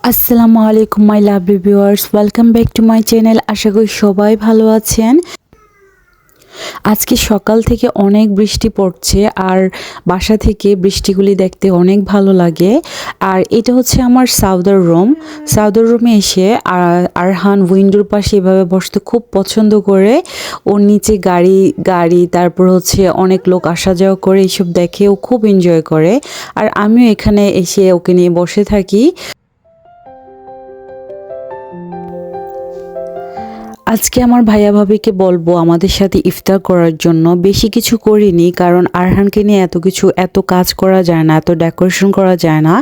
আসসালামু আলাইকুম my lovely viewers, welcome back to my channel. আশা করি সবাই ভালো আছেন। আজকে সকাল থেকে অনেক বৃষ্টি পড়ছে আর বাসা থেকে বৃষ্টিগুলি দেখতে অনেক ভালো লাগে। আর এটা হচ্ছে আমার সাউদার রুমে এসে আরহান উইন্ডোর পাশে এভাবে বসতে খুব পছন্দ করে। ওর নিচে গাড়ি তারপর হচ্ছে অনেক লোক আসা যাওয়া করে, এইসব দেখে ও খুব এনজয় করে। আর আমিও এখানে এসে ওকে নিয়ে বসে থাকি। আজকে আমার ভাইয়া ভাবিকে বলবো আমাদের সাথে ইফতার করার জন্য। বেশি কিছু করিনি, কারণ আরহানকে নিয়ে এত কাজ করা যায় না, এত ডেকোরেশন করা যায় না।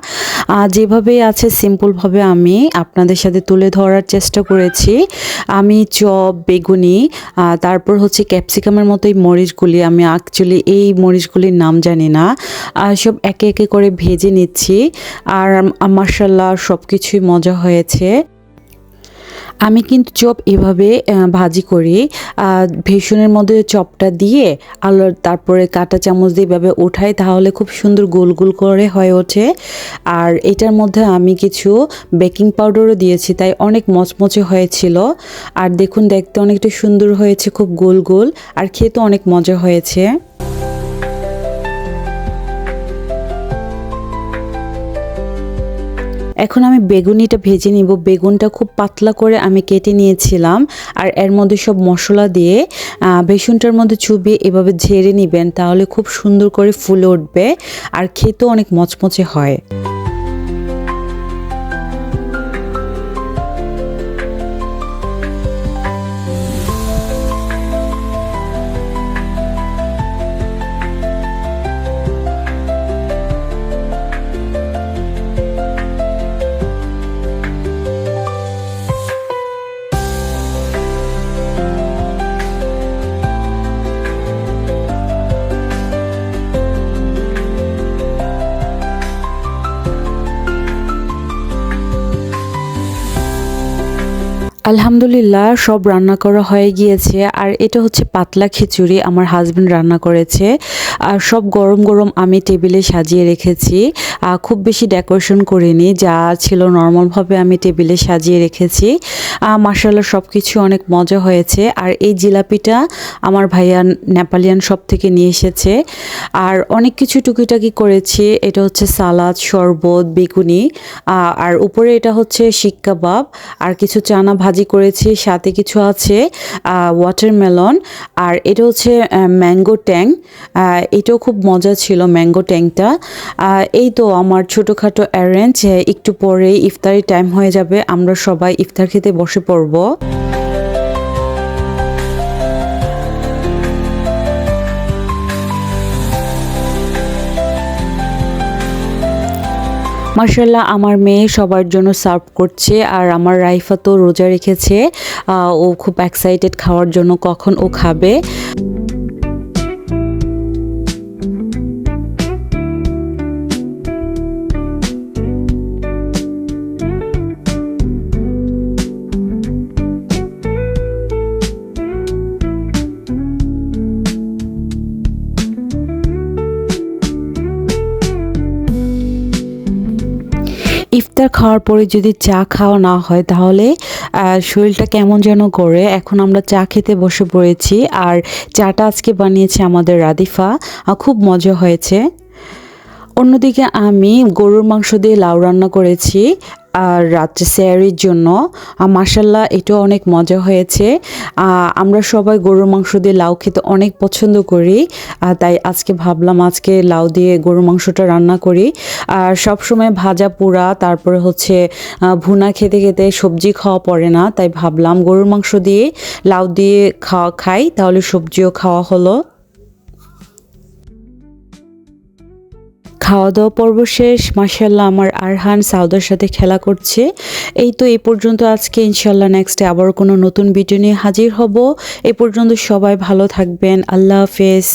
যেভাবে আছে সিম্পলভাবে আমি আপনাদের সাথে তুলে ধরার চেষ্টা করেছি। আমি চপ, বেগুনি, তারপর হচ্ছে ক্যাপসিকামের মতো এই মরিচগুলি, আমি অ্যাকচুয়ালি এই মরিচগুলির নাম জানি না, সব একে একে করে ভেজে নিচ্ছি। আর মাশাআল্লাহ সব কিছুই মজা হয়েছে। আমি কিন্তু চপ এভাবে ভাজি করি, ভেষনের মধ্যে চপটা দিয়ে আলু তারপরে কাঁটা চামচ দিয়ে এভাবে উঠাই, তাহলে খুব সুন্দর গোল গোল করে হয়ে ওঠে। আর এটার মধ্যে আমি কিছু বেকিং পাউডারও দিয়েছি, তাই অনেক মচমচে হয়েছিল। আর দেখুন, দেখতে অনেকটা সুন্দর হয়েছে, খুব গোল গোল, আর খেতে অনেক মজা হয়েছে। এখন আমি বেগুনিটা ভেজে নিব। বেগুনটা খুব পাতলা করে আমি কেটে নিয়েছিলাম, আর এর মধ্যে সব মশলা দিয়ে বেসনটার মধ্যে চুবিয়ে এভাবে ঝেড়ে নেবেন, তাহলে খুব সুন্দর করে ফুলে উঠবে আর খেতেও অনেক মচমচে হয়। আলহামদুলিল্লাহ সব রান্না করা হয়ে গিয়েছে। আর এটা হচ্ছে পাতলা খিচুড়ি, আমার হাজবেন্ড রান্না করেছে। আর সব গরম গরম আমি টেবিলে সাজিয়ে রেখেছি, খুব বেশি ডেকোরেশন করিনি, যা ছিল নর্মালভাবে আমি টেবিলে সাজিয়ে রেখেছি। মাশাআল্লাহ সব কিছু অনেক মজা হয়েছে। আর এই জিলাপিটা আমার ভাইয়া নেপালিয়ান শপ থেকে নিয়ে এসেছে। আর অনেক কিছু টুকিটাকি করেছি, এটা হচ্ছে সালাদ, শরবত, বেগুনি, আর উপরে এটা হচ্ছে শিক কাবাব, আর কিছু চানা ভাজি করেছি, সাথে কিছু আছে ওয়াটারমেলন, আর এটা হচ্ছে ম্যাঙ্গো ট্যাং। এটাও খুব মজা ছিল ম্যাঙ্গো ট্যাংটা। এই তো আমার ছোটোখাটো অ্যারেঞ্জ। একটু পরেই ইফতারি টাইম হয়ে যাবে, আমরা সবাই ইফতার খেতে বসে পড়ব। মাশাআল্লাহ আমার মেয়ে সবার জন্য সার্ভ করছে, আর আমার রাইফা তো রোজা রেখেছে, ও খুব এক্সাইটেড খাওয়ার জন্য, কখন ও খাবে। ইফতার খাওয়ার পরে যদি চা খাওয়া না হয়, তাহলে শরীরটা কেমন যেন করে। এখন আমরা চা খেতে বসে পড়েছি, আর চাটা আজকে বানিয়েছে আমাদের রাদিফা, খুব মজা হয়েছে। অন্যদিকে আমি গরুর মাংস দিয়ে লাউ রান্না করেছি আর রাত্রে সেহরির জন্য। মাশাআল্লাহ এটাও অনেক মজা হয়েছে। আমরা সবাই গরুর মাংস দিয়ে লাউ খেতে অনেক পছন্দ করি, তাই আজকে ভাবলাম আজকে লাউ দিয়ে গরুর মাংসটা রান্না করি। আর সবসময় ভাজা পোড়া তারপরে হচ্ছে ভুনা খেতে খেতে সবজি খাওয়া পড়ে না, তাই ভাবলাম গরুর মাংস দিয়ে লাউ দিয়ে খাই, তাহলে সবজিও খাওয়া হলো। খাওয়া দাওয়া পর্ব শেষ। মাশাআল্লাহ আমার আরহান সাউদার সাথে খেলা করছে। এই তো এই পর্যন্ত আজকে, ইনশাআল্লাহ নেক্সটে আবার কোনো নতুন ভিডিও নিয়ে হাজির হব। এই পর্যন্ত সবাই ভালো থাকবেন। আল্লাহ হাফেজ।